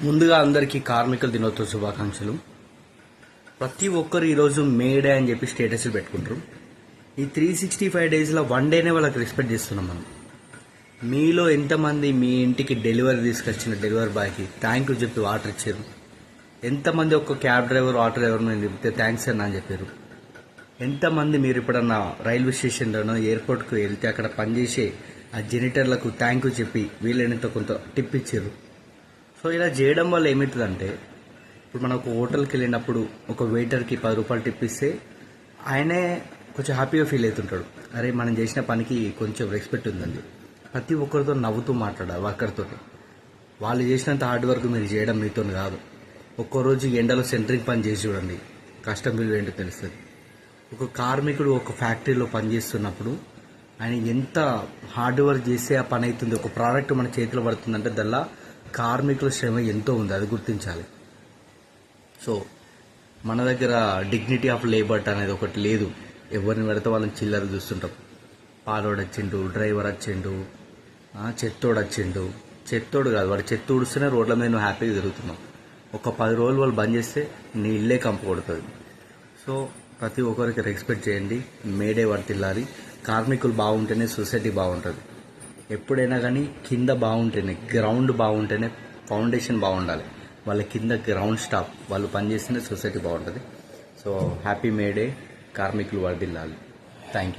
ముందుగా అందరికీ కార్మికుల దినోత్సవ శుభాకాంక్షలు. ప్రతి ఒక్కరు ఈరోజు మే డే అని చెప్పి స్టేటస్లు పెట్టుకుంటారు. ఈ 365 డేస్లో వన్ డేనే వాళ్ళకి రెస్పెక్ట్ చేస్తున్నాం మనం. మీలో ఎంతమంది మీ ఇంటికి డెలివరీ తీసుకొచ్చిన డెలివరీ బాయ్కి థ్యాంక్ యూ చెప్పి వాటర్ ఇచ్చారు? ఎంతమంది ఒక క్యాబ్ డ్రైవర్ ఆటో డ్రైవర్ మీద చెప్తే థ్యాంక్స్ అన్న అని చెప్పారు? ఎంతమంది మీరు ఇప్పుడన్నా రైల్వే స్టేషన్లోనో ఎయిర్పోర్ట్కి వెళ్తే అక్కడ పనిచేసే ఆ జెనిటర్లకు థ్యాంక్ యూ చెప్పి వీళ్ళైనంత కొంత టిప్ ఇచ్చారు? సో ఇలా చేయడం వల్ల ఏమవుతుందంటే, ఇప్పుడు మనం ఒక హోటల్కి వెళ్ళినప్పుడు ఒక వెయిటర్కి 10 రూపాయలు టిప్ ఇస్తే ఆయనే కొంచెం హ్యాపీగా ఫీల్ అవుతుంటాడు. అరే మనం చేసిన పనికి కొంచెం రెస్పెక్ట్ ఉందండి. ప్రతి ఒక్కరితో నవ్వుతూ మాట్లాడాలి వర్కర్తో. వాళ్ళు చేసినంత హార్డ్ వర్క్ మీరు చేయడం మీతో కాదు. ఒక్కరోజు ఎండలో సెంట్రింగ్ పని చేసి చూడండి, కష్టం విలువ ఏంటో తెలుస్తుంది. ఒక కార్మికుడు ఒక ఫ్యాక్టరీలో పనిచేస్తున్నప్పుడు ఆయన ఎంత హార్డ్ వర్క్ చేస్తే ఆ పని అవుతుంది. ఒక ప్రోడక్ట్ మన చేతిలో పడుతుందంటే దానిలో కార్మికుల శ్రమ ఎంతో ఉంది, అది గుర్తించాలి. సో మన దగ్గర డిగ్నిటీ ఆఫ్ లేబర్ అనేది ఒకటి లేదు. ఎవరిని పెడితే వాళ్ళని చిల్లర చూస్తుంటాం. పాలోడు వచ్చిండు, డ్రైవర్ వచ్చిండు, చెత్తోడు వచ్చిండు. చెత్తోడు కాదు, వాడు చెత్త ఊడిస్తేనే రోడ్ల మీద నువ్వు హ్యాపీగా తిరుగుతున్నావు. ఒక 10 రోజులు వాళ్ళు బంద్ చేస్తే నీ ఇల్లే కంపు కొడుతుంది. సో ప్రతి ఒక్కరికి రెస్పెక్ట్ చేయండి. మేడే వర్తిల్లాలి. కార్మికులు బాగుంటేనే సొసైటీ బాగుంటుంది. ఎప్పుడైనా కానీ కింద బాగుంటేనే, గ్రౌండ్ బాగుంటేనే ఫౌండేషన్ బాగుండాలి. వాళ్ళ కింద గ్రౌండ్ స్టాఫ్ వాళ్ళు పనిచేస్తేనే సొసైటీ బాగుంటుంది. సో హ్యాపీ మేడే, కార్మికులు వర్ధిల్లాలి. Thank you.